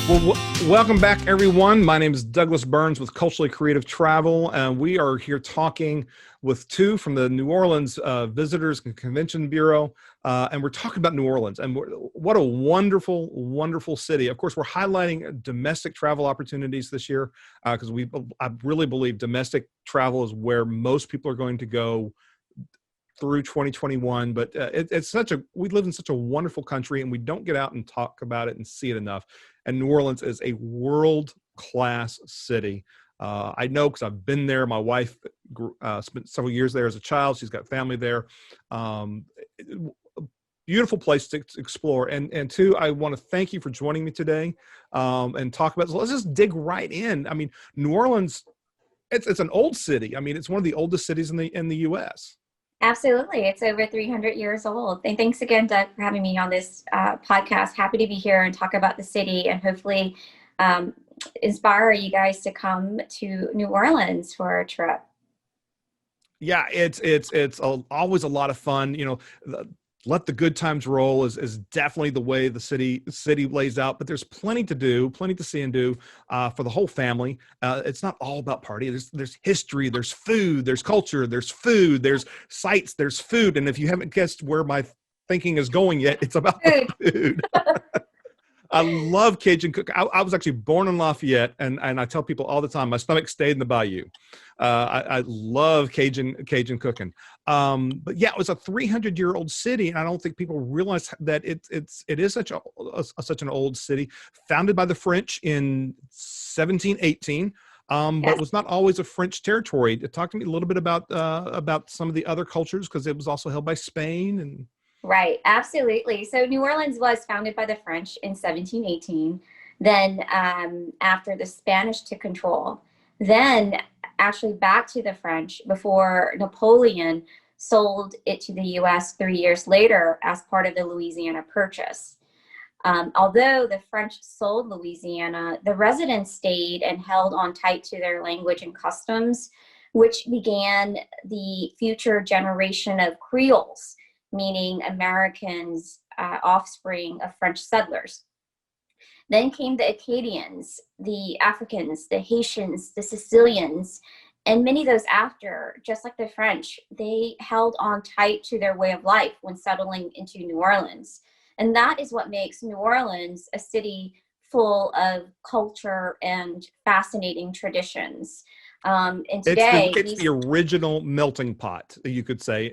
Well, welcome back, everyone. My name is Douglas Burns with Culturally Creative Travel, and we are here talking with two from the New Orleans Visitors and Convention Bureau, and we're talking about New Orleans, and what a wonderful, wonderful city. Of course, we're highlighting domestic travel opportunities this year because I really believe domestic travel is where most people are going to go through 2021, but we live in such a wonderful country and we don't get out and talk about it and see it enough. And New Orleans is a world-class city. I know because I've been there. My wife spent several years there as a child. She's got family there. Beautiful place to explore. And two, I want to thank you for joining me today and talk about, so let's just dig right in. I mean, New Orleans, it's an old city. I mean, it's one of the oldest cities in the U.S. Absolutely. It's over 300 years old. And thanks again, Doug, for having me on this podcast. Happy to be here and talk about the city and hopefully inspire you guys to come to New Orleans for a trip. Yeah, it's always a lot of fun. You know, let the good times roll is definitely the way the city lays out. But there's plenty to do, plenty to see and do for the whole family. It's not all about party. There's history, there's food, there's culture, there's food, there's sights, there's food. And if you haven't guessed where my thinking is going yet, it's about the food. I love Cajun cooking. I was actually born in Lafayette, and I tell people all the time, my stomach stayed in the bayou. I love Cajun cooking. But yeah, it was a 300-year-old city, and I don't think people realize that it is such an old city, founded by the French in 1718. But was not always a French territory. Talk to me a little bit about some of the other cultures, because it was also held by Spain and. Right, absolutely. So New Orleans was founded by the French in 1718. Then after the Spanish took control, then actually back to the French before Napoleon sold it to the U.S. 3 years later as part of the Louisiana Purchase. Although the French sold Louisiana, the residents stayed and held on tight to their language and customs, which began the future generation of Creoles, meaning Americans, offspring of French settlers. Then came the Acadians, the Africans, the Haitians, the Sicilians, and many of those after, just like the French, they held on tight to their way of life when settling into New Orleans. And that is what makes New Orleans a city full of culture and fascinating traditions. And today, it's the original melting pot, you could say,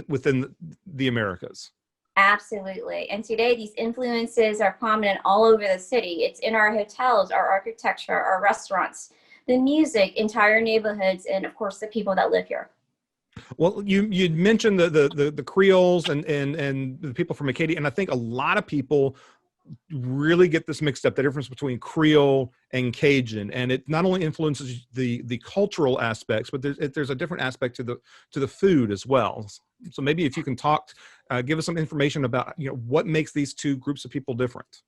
within the Americas. Absolutely. And today, these influences are prominent all over the city. It's in our hotels, our architecture, our restaurants, the music, entire neighborhoods, and of course, the people that live here. Well, you mentioned the Creoles and the people from Acadia, and I think a lot of people really get this mixed up, the difference between Creole and Cajun, and it not only influences the cultural aspects, but there's a different aspect to the food as well. So maybe if you can give us some information about what makes these two groups of people different.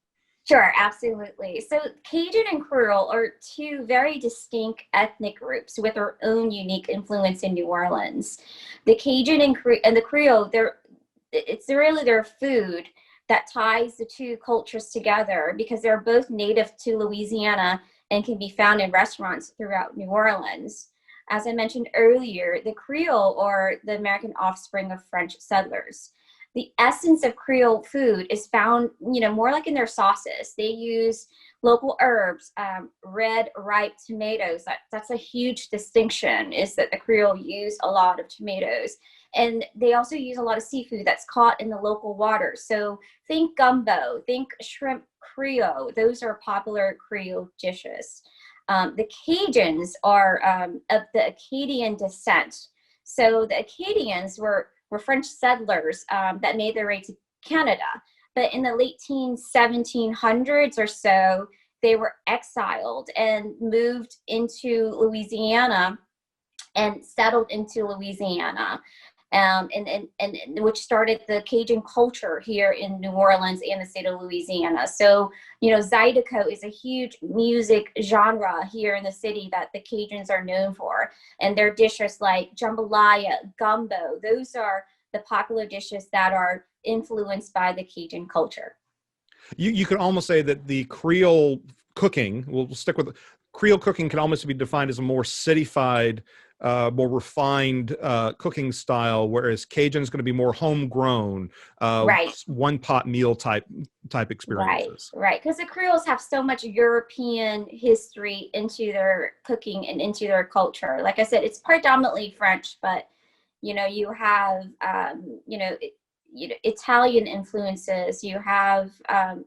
Sure, absolutely. So Cajun and Creole are two very distinct ethnic groups with their own unique influence in New Orleans. The Cajun and the Creole, it's really their food that ties the two cultures together because they're both native to Louisiana and can be found in restaurants throughout New Orleans. As I mentioned earlier, the Creole are the American offspring of French settlers. The essence of Creole food is found, more like in their sauces. They use local herbs, red, ripe tomatoes. That's a huge distinction, is that the Creole use a lot of tomatoes. And they also use a lot of seafood that's caught in the local waters. So think gumbo, think shrimp Creole. Those are popular Creole dishes. The Cajuns are of the Acadian descent. So the Acadians were French settlers that made their way to Canada. But in the late 1700s or so, they were exiled and moved into Louisiana and settled into Louisiana. And which started the Cajun culture here in New Orleans and the state of Louisiana. So, Zydeco is a huge music genre here in the city that the Cajuns are known for. And their dishes like jambalaya, gumbo, those are the popular dishes that are influenced by the Cajun culture. You could almost say that the Creole cooking, we'll stick with Creole cooking, can almost be defined as a more cityfied, more refined cooking style, whereas Cajun is going to be more homegrown, Right. one pot meal type Right, experiences. right. Because the Creoles have so much European history into their cooking and into their culture. Like I said, it's predominantly French, but you have Italian influences, you have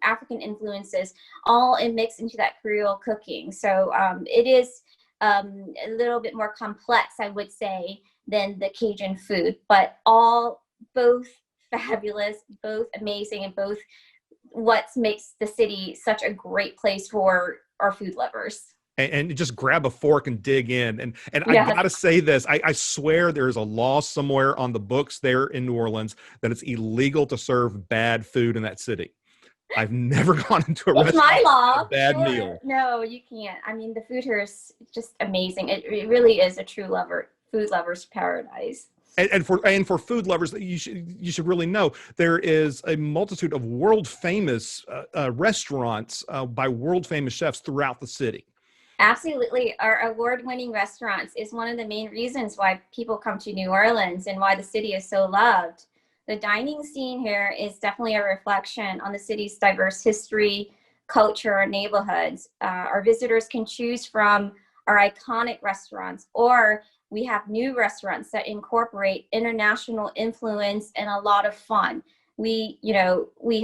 African influences, all mixed into that Creole cooking. So it is a little bit more complex, I would say, than the Cajun food, but all both fabulous, both amazing, and both what makes the city such a great place for our food lovers. And just grab a fork and dig in. And I Yes, gotta say this, I swear there's a law somewhere on the books there in New Orleans that it's illegal to serve bad food in that city. I've never gone into a it's my restaurant and had law a for bad sure. meal. No, you can't. I mean, the food here is just amazing. It really is a true food lover's paradise. And for food lovers, you should really know there is a multitude of world famous restaurants by world famous chefs throughout the city. Absolutely. Our award-winning restaurants is one of the main reasons why people come to New Orleans and why the city is so loved. The dining scene here is definitely a reflection on the city's diverse history, culture, and neighborhoods. Our visitors can choose from our iconic restaurants, or we have new restaurants that incorporate international influence and a lot of fun. We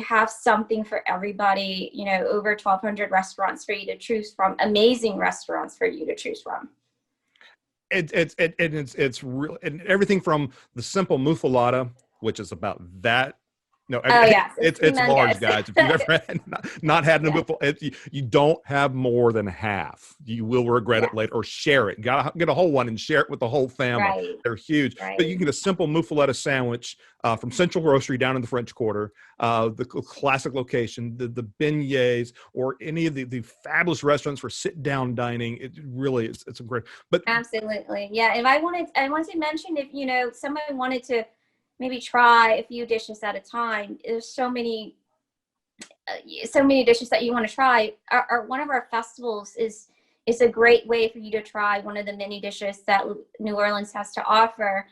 have something for everybody, over 1,200 restaurants for you to choose from, amazing restaurants for you to choose from. It's real, and everything from the simple muffaletta, which is about that. No, Oh yes, it's it's large, tremendous. guys. If you've ever not had a Yeah, muffaletta, you don't have more than half. You will regret yeah, it later, or share it. Got to get a whole one and share it with the whole family. right, They're huge. But you right. can get a simple muffaletta sandwich from Central Grocery down in the French Quarter, the classic location, the beignets, or any of the fabulous restaurants for sit down dining. It really is. It's a great. But Absolutely. Yeah. And I wanted to mention, if, somebody wanted to maybe try a few dishes at a time, there's so many dishes that you want to try. One of our festivals is a great way for you to try one of the many dishes that New Orleans has to offer.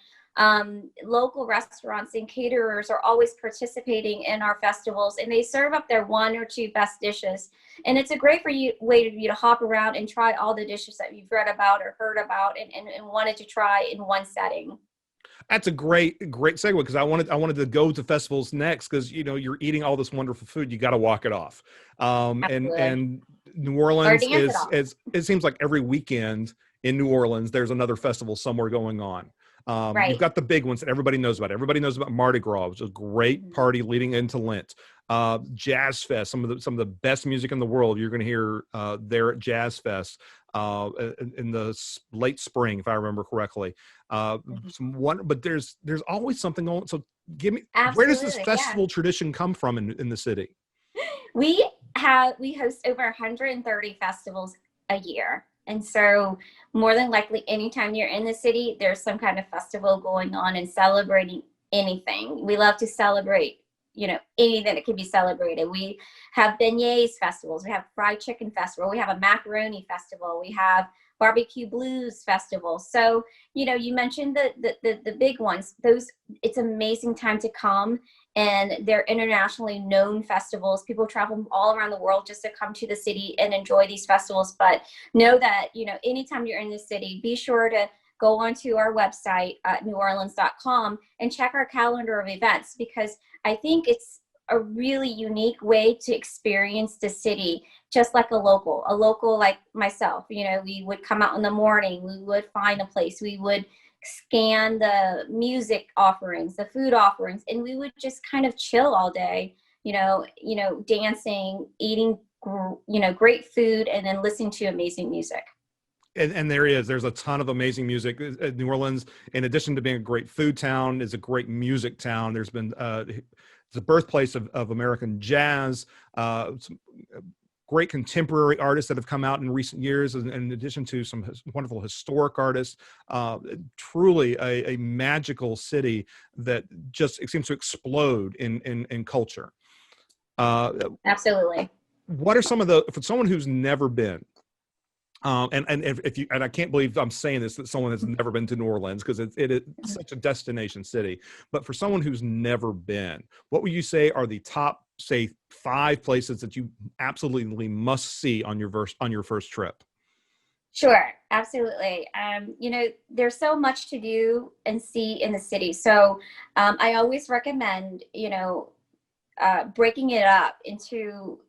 Local restaurants and caterers are always participating in our festivals, and they serve up their one or two best dishes. And it's a great way for you to hop around and try all the dishes that you've read about or heard about and wanted to try in one setting. that's a great segue, because I wanted to go to festivals next, because you're eating all this wonderful food, you got to walk it off. Absolutely. And New Or Orleans dance it off. is it seems like every weekend in New Orleans there's another festival somewhere going on. You've Right. got the big ones that everybody knows about. Everybody knows about Mardi Gras, which is a great Mhm. party leading into Lent. Jazz Fest, some of the best music in the world you're going to hear there at Jazz Fest in the late spring, if I remember correctly. Mhm. But there's always something on. So where does this Absolutely. Yeah. festival tradition come from in the city? We host over 130 festivals a year. And so more than likely anytime you're in the city, there's some kind of festival going on and celebrating anything. We love to celebrate, anything that can be celebrated. We have beignets festivals, we have fried chicken festival, we have a macaroni festival, we have barbecue blues festival. So, you mentioned the big ones. Those, it's amazing time to come, and they're internationally known festivals. People travel from all around the world just to come to the city and enjoy these festivals. But know that, anytime you're in the city, be sure to go onto our website at neworleans.com and check our calendar of events, because I think it's a really unique way to experience the city, just like a local like myself. We would come out in the morning, we would find a place, we would scan the music offerings, the food offerings, and we would just kind of chill all day, dancing, eating, great food, and then listening to amazing music. And there's a ton of amazing music. New Orleans, in addition to being a great food town, is a great music town. There's been it's the birthplace of American jazz. Some great contemporary artists that have come out in recent years, in addition to some wonderful historic artists. Truly a magical city that just, it seems to explode in culture. Uh, Absolutely. what are some of the, for someone who's never been, and if you, and I can't believe I'm saying this, that someone has never been to New Orleans, because it is such a destination city. But for someone who's never been, what would you say are the top, say, 5 places that you absolutely must see on your first trip? Sure, absolutely. There's so much to do and see in the city. So I always recommend, breaking it up into,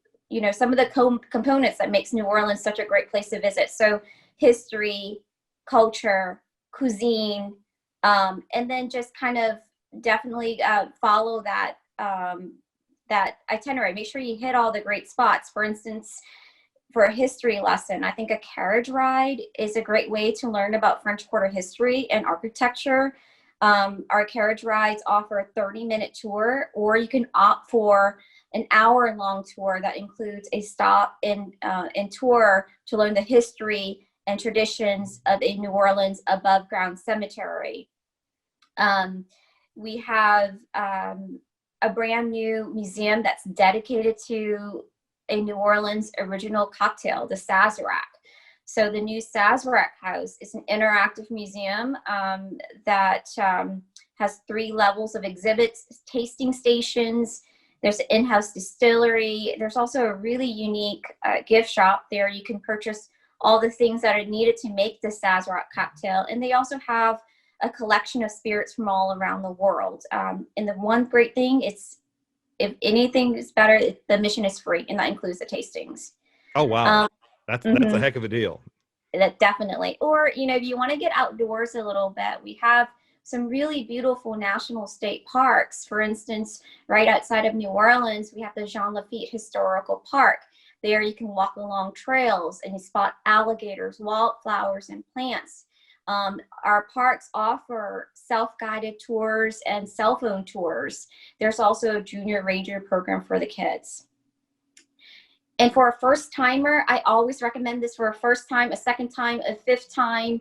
some of the components that makes New Orleans such a great place to visit. So history, culture, cuisine, and then just kind of definitely follow that itinerary. Make sure you hit all the great spots. For instance, for a history lesson, I think a carriage ride is a great way to learn about French Quarter history and architecture. Our carriage rides offer a 30-minute tour, or you can opt for an hour-long tour that includes a stop and tour to learn the history and traditions of a New Orleans above-ground cemetery. We have a brand new museum that's dedicated to a New Orleans original cocktail, the Sazerac. So the new Sazerac House is an interactive museum that has 3 levels of exhibits, tasting stations. There's an in-house distillery. There's also a really unique gift shop there. You can purchase all the things that are needed to make the Sazerac cocktail. And they also have a collection of spirits from all around the world. And the one great thing, if anything is better, the admission is free, and that includes the tastings. Oh wow, Um, that's a mhm. heck of a deal. That definitely. Or, if you want to get outdoors a little bit, we have some really beautiful national state parks. For instance, right outside of New Orleans, we have the Jean Lafitte Historical Park. There you can walk along trails and you spot alligators, wildflowers, and plants. Our parks offer self-guided tours and cell phone tours. There's also a junior ranger program for the kids. And for a first timer, I always recommend this for a first time, a second time, a fifth time,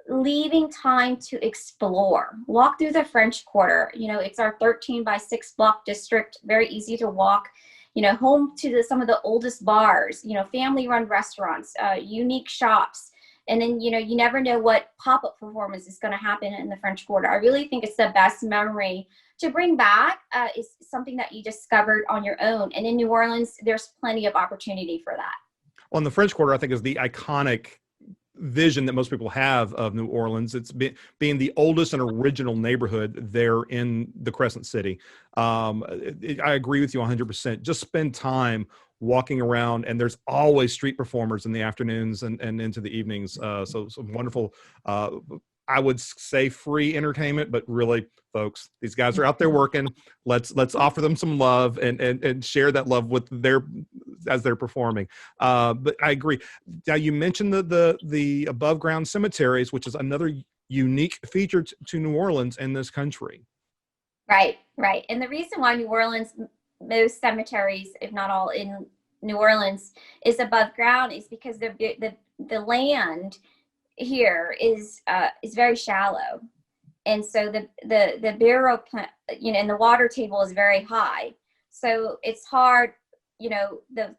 leaving time to explore. Walk through the French Quarter. It's our 13 by 6 block district, very easy to walk, home to some of the oldest bars, family run restaurants, unique shops. And then, you never know what pop-up performance is going to happen in the French Quarter. I really think it's the best memory to bring back, is something that you discovered on your own. And in New Orleans, there's plenty of opportunity for that. On the French Quarter, I think, is the iconic vision that most people have of New Orleans. It's being the oldest and original neighborhood there in the Crescent City. I agree with you 100%. Just spend time walking around, and there's always street performers in the afternoons and into the evenings. So some wonderful, I would say, free entertainment, but really, folks, these guys are out there working. Let's offer them some love and share that love with as they're performing. But I agree. Now, you mentioned the above ground cemeteries, which is another unique feature to New Orleans in this country. Right, right. And the reason why New Orleans, most cemeteries, if not all in New Orleans, is above ground is because the land here is very shallow, and so the burial plant, and the water table is very high. So it's hard, the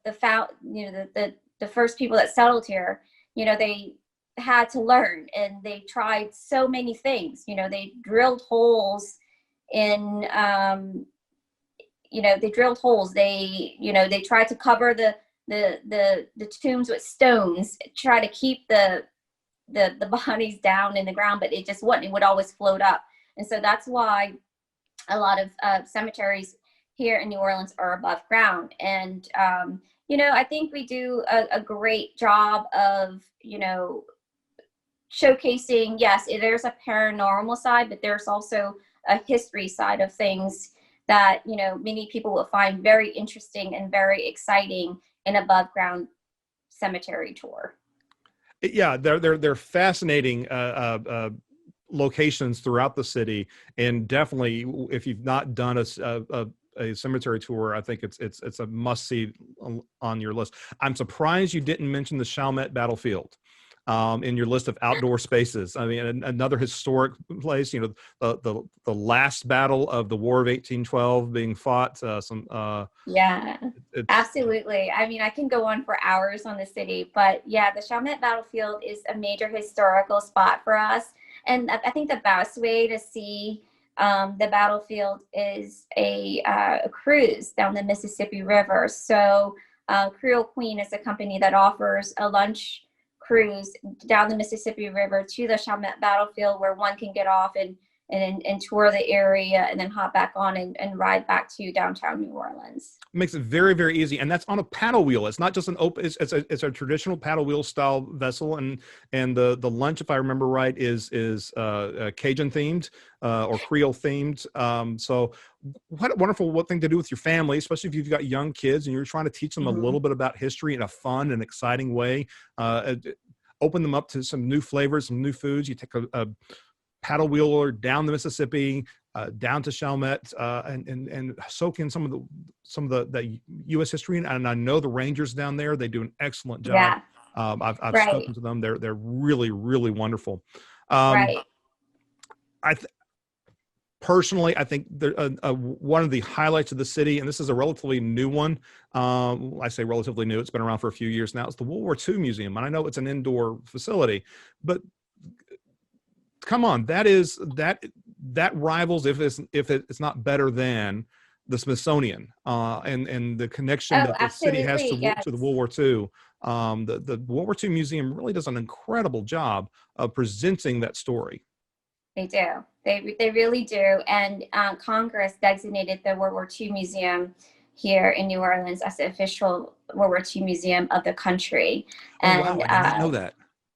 first people that settled here, they had to learn, and they tried so many things. They drilled holes in they drilled holes. They tried to cover the tombs with stones, try to keep the bodies down in the ground, but it just wouldn't. It would always float up. And so that's why a lot of cemeteries here in New Orleans are above ground. And I think we do a great job of showcasing. Yes, there's a paranormal side, but there's also a history side of things that many people will find very interesting and very exciting in above ground cemetery tour. Yeah, they're fascinating locations throughout the city, and definitely, if you've not done a cemetery tour, I think it's a must see on your list. I'm surprised you didn't mention the Chalmette Battlefield. in your list of outdoor spaces. I mean, another historic place. You know, the last battle of the War of 1812 being fought. Yeah, It's absolutely. I mean, I can go on for hours on the city, but yeah, the Chalmette Battlefield is a major historical spot for us. And I think the best way to see the battlefield is a cruise down the Mississippi River. So, Creole Queen is a company that offers a lunch cruise down the Mississippi River to the Chalmette Battlefield, where one can get off and tour the area and then hop back on and ride back to downtown New Orleans. makes it very, very easy, and that's on a paddle wheel. It's not just an open. It's a traditional paddle wheel style vessel, and the lunch, if I remember right, is Cajun themed or Creole themed. So what a wonderful thing to do with your family, especially if you've got young kids and you're trying to teach them a little bit about history in a fun and exciting way. Open them up to some new flavors, some new foods. You take a paddle wheeler down the Mississippi, down to Chalmette, and soak in some of the U.S. history. And I know the Rangers down there; they do an excellent job. Yeah. I've Right. spoken to them; they're really, really wonderful. Right. Personally, I think one of the highlights of the city, and this is a relatively new one. I say relatively new; it's been around for a few years now. It's the World War II Museum, and I know it's an indoor facility, but come on, that rivals, if it's not better than, the Smithsonian, and the connection that the city has yes. to the World War II. The World War II Museum really does an incredible job of presenting that story. They do. They really do. And Congress designated the World War II Museum here in New Orleans as the official World War II museum of the country. And wow, I did not know that.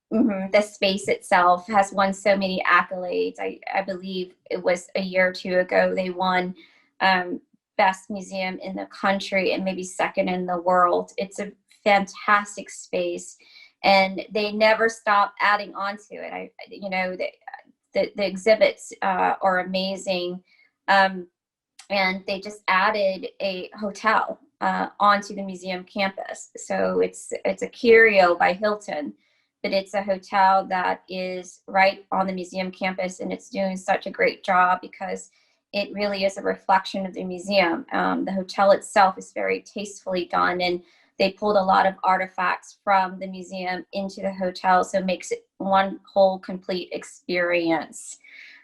The space itself has won so many accolades. I believe it was a year or two ago they won best museum in the country and maybe second in the world. It's a fantastic space, and they never stop adding on to it. The exhibits are amazing, and they just added a hotel onto the museum campus. So it's a Curio by Hilton, but it's a hotel that is right on the museum campus, and it's doing such a great job because it really is a reflection of the museum. The hotel itself is very tastefully done, and they pulled a lot of artifacts from the museum into the hotel, so it makes it one whole complete experience.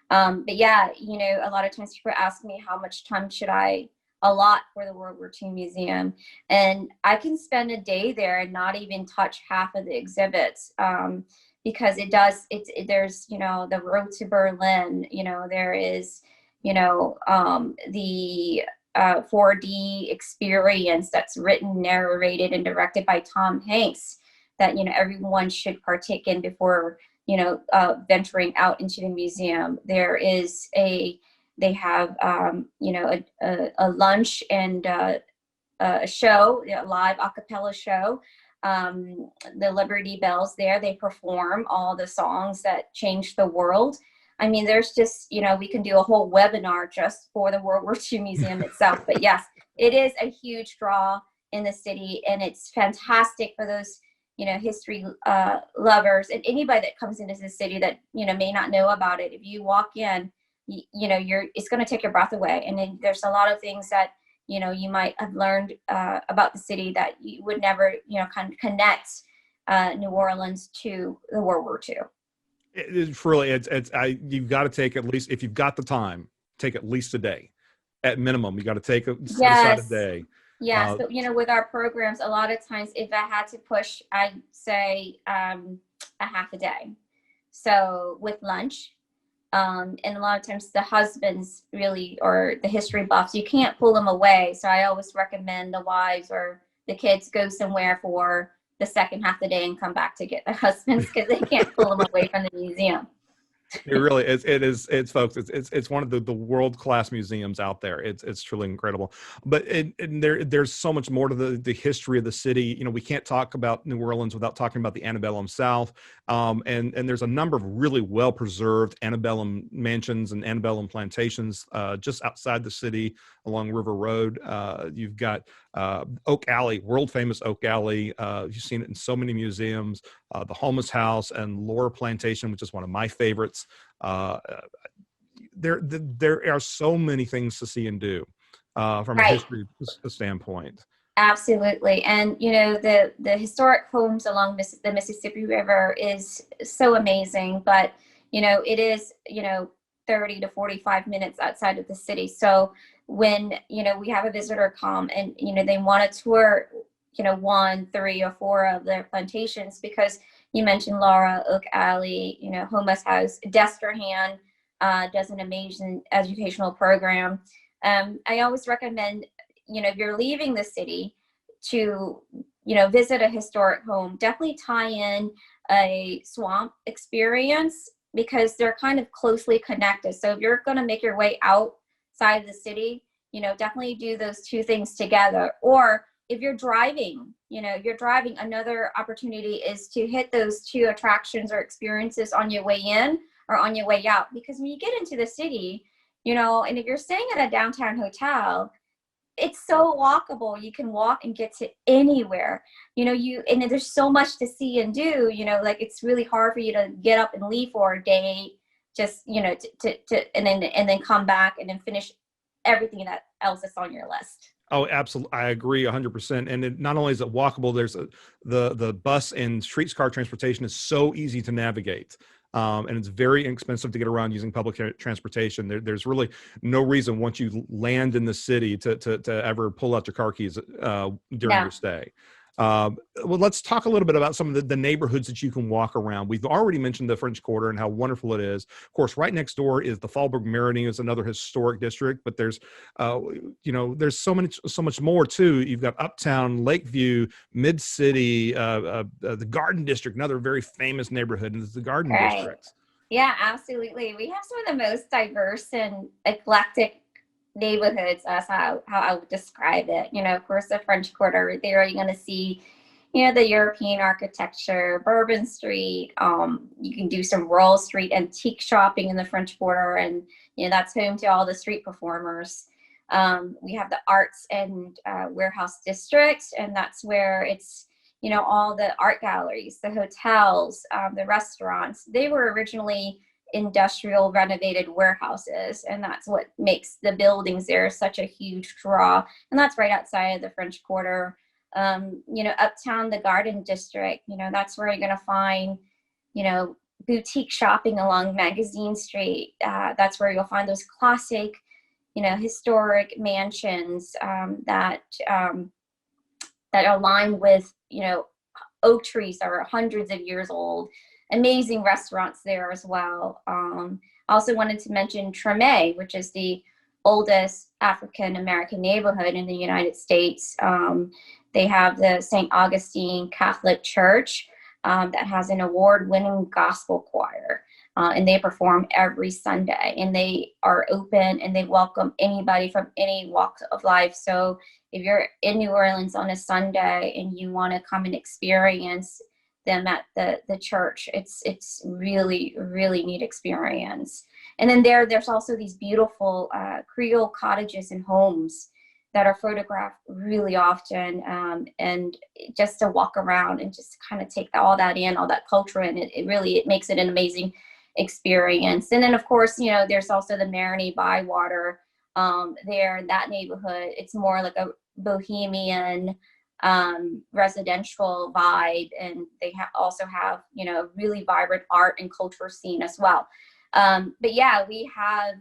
But yeah, a lot of times people ask me how much time should I allot for the World War II Museum, and I can spend a day there and not even touch half of the exhibits, because there's the road to Berlin, there is the 4D experience that's written, narrated, and directed by Tom Hanks that everyone should partake in before venturing out into the museum. They have a lunch and a show, a live a cappella show. The Liberty Bells there, they perform all the songs that changed the world. I mean, there's just, we can do a whole webinar just for the World War II Museum itself. But yes, it is a huge draw in the city, and it's fantastic for those, history lovers and anybody that comes into the city that, may not know about it. If you walk in, it's going to take your breath away. And then there's a lot of things that, you might have learned about the city that you would never, kind of connect New Orleans to the World War II. It's really, you've got to take, at least, if you've got the time, take at least a day. At minimum, you got to take set aside a day. Yes, but with our programs, a lot of times, if I had to push, I'd say a half a day. So with lunch, and a lot of times the husbands really, or the history buffs, you can't pull them away. So I always recommend the wives or the kids go somewhere for the second half of the day and come back to get their husbands, because they can't pull them away from the museum. It really is. It's folks. It's one of the world-class museums out there. It's truly incredible. But there's so much more to the history of the city. We can't talk about New Orleans without talking about the antebellum South. And there's a number of really well-preserved antebellum mansions and antebellum plantations just outside the city along River Road. You've got Oak Alley, world famous Oak Alley. You've seen it in so many museums. The Holmes House and Laura Plantation, which is one of my favorites. There are so many things to see and do from a Right. history standpoint. Absolutely. And the historic homes along the Mississippi River is so amazing, but it is 30 to 45 minutes outside of the city. So when we have a visitor come and they want to tour one, three, or four of their plantations, because you mentioned Laura, Oak Alley, Homus House, Destrehan does an amazing educational program. I always recommend, if you're leaving the city to, visit a historic home, definitely tie in a swamp experience, because they're kind of closely connected. So if you're going to make your way outside of the city, definitely do those two things together. Or if you're driving, another opportunity is to hit those two attractions or experiences on your way in or on your way out. Because when you get into the city, and if you're staying at a downtown hotel, it's so walkable. You can walk and get to anywhere. And there's so much to see and do. Like it's really hard for you to get up and leave for a day, just to and then come back and then finish everything that else is on your list. Oh, absolutely. I agree 100%. And not only is it walkable, there's the bus and streetcar transportation is so easy to navigate. And it's very inexpensive to get around using public transportation. There's really no reason once you land in the city to ever pull out your car keys during your stay. Well, let's talk a little bit about some of the neighborhoods that you can walk around. We've already mentioned the French Quarter and how wonderful it is. Of course, right next door is the Fallbrook Meridian, is another historic district, but there's so much more too. You've got Uptown, Lakeview, Mid City, the Garden District, another very famous neighborhood, and it's the Garden District. Yeah, absolutely. We have some of the most diverse and eclectic neighborhoods. That's how I would describe it. Of course, the French Quarter, there you're going to see, the European architecture, Bourbon Street. You can do some Royal Street antique shopping in the French Quarter, and that's home to all the street performers. We have the Arts and Warehouse District, and that's where it's all the art galleries, the hotels, the restaurants. They were originally industrial renovated warehouses, and that's what makes the buildings there such a huge draw. And that's right outside of the French Quarter. Uptown, the Garden District, that's where you're going to find boutique shopping along Magazine Street. That's where you'll find those classic historic mansions that are lined with oak trees that are hundreds of years old. Amazing restaurants there as well. Also wanted to mention Chalmette, which is the oldest African American neighborhood in the United States. They have the St. Augustine Catholic Church that has an award-winning gospel choir, and they perform every Sunday. And they are open and they welcome anybody from any walk of life. So if you're in New Orleans on a Sunday and you want to come and experience them at the church, it's really, really neat experience. And then there's also these beautiful Creole cottages and homes that are photographed really often, and just to walk around and just kind of take all that in, all that culture in, it makes it an amazing experience. And then of course, there's also the Marigny Bywater there in that neighborhood. It's more like a bohemian residential vibe, and they also have really vibrant art and culture scene as well. But yeah, we have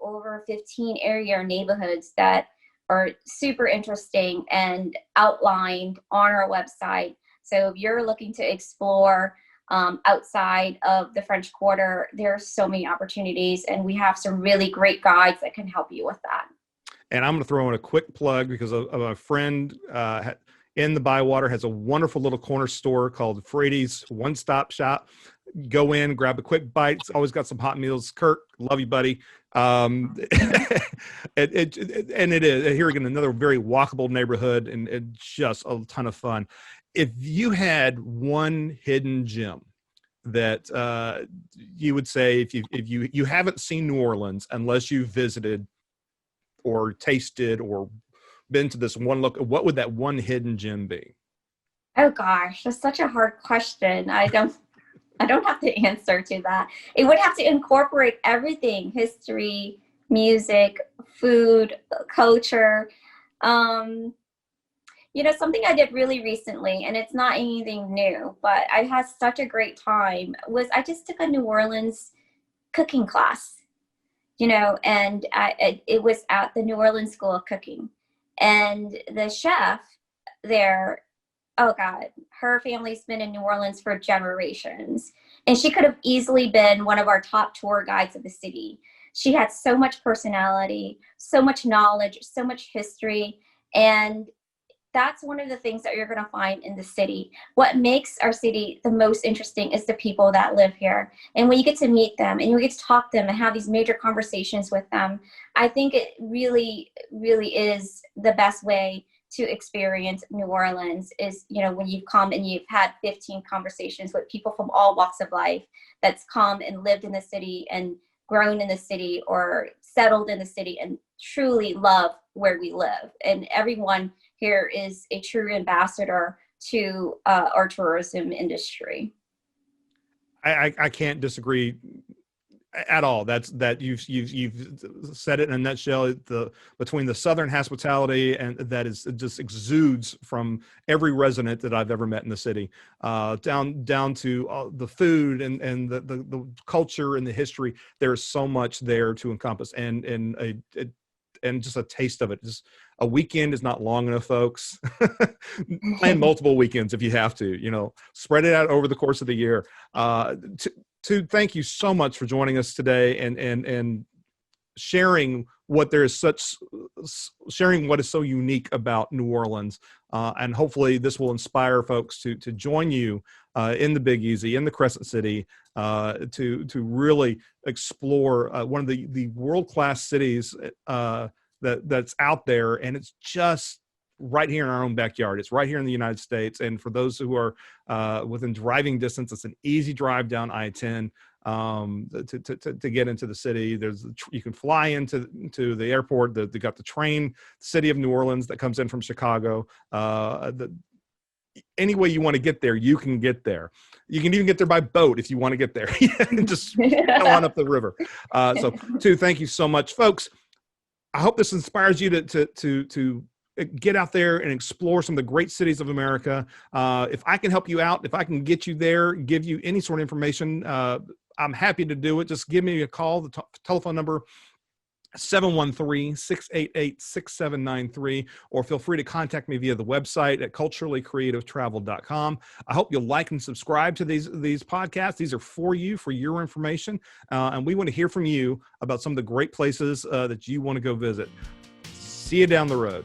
over 15 area neighborhoods that are super interesting and outlined on our website. So if you're looking to explore outside of the French Quarter, there are so many opportunities, and we have some really great guides that can help you with that. And I'm going to throw in a quick plug because a friend in the Bywater has a wonderful little corner store called Frady's One Stop Shop. Go in, grab a quick bite. It's always got some hot meals. Kurt, love you, buddy. It is, here again, another very walkable neighborhood, and just a ton of fun. If you had one hidden gem that you would say, if you haven't seen New Orleans unless you visited or tasted or been to this one look, what would that one hidden gem be? Oh gosh, that's such a hard question. I don't have the answer to that. It would have to incorporate everything: history, music, food, culture. Um, something I did really recently, and it's not anything new, but I had such a great time, was I just took a New Orleans cooking class, and it was at the New Orleans School of Cooking. And the chef there, oh God, her family's been in New Orleans for generations. And she could have easily been one of our top tour guides of the city. She had so much personality, so much knowledge, so much history. And that's one of the things that you're going to find in the city. What makes our city the most interesting is the people that live here. And when you get to meet them and you get to talk to them and have these major conversations with them, I think it really, really is the best way to experience New Orleans is, when you've come and you've had 15 conversations with people from all walks of life that's come and lived in the city and grown in the city or settled in the city and truly love where we live. And everyone here is a true ambassador to our tourism industry. I can't disagree at all. You've said it in a nutshell. Between the Southern hospitality and that is, it just exudes from every resident that I've ever met in the city, down to the food and the culture and the history. There's so much there to encompass, and just a taste of it. Just a weekend is not long enough, folks. Plan multiple weekends if you have to. Spread it out over the course of the year. To thank you so much for joining us today and sharing what is so unique about New Orleans. And hopefully this will inspire folks to join you in the Big Easy, in the Crescent City, to really explore one of the world-class cities that's out there. And it's just right here in our own backyard. It's right here in the United States. And for those who are within driving distance, it's an easy drive down I-10 to get into the city. You can fly into the airport. They got the train, City of New Orleans, that comes in from Chicago. Any way you want to get there, you can get there. You can even get there by boat if you want to get there. Just go on up the river. Thank you so much, folks. I hope this inspires you to get out there and explore some of the great cities of America. If I can help you out, if I can get you there, give you any sort of information, I'm happy to do it. Just give me a call. The telephone number, 713-688-6793, or feel free to contact me via the website at culturallycreativetravel.com. I hope you'll like and subscribe to these podcasts. These are for you, for your information. And we want to hear from you about some of the great places that you want to go visit. See you down the road.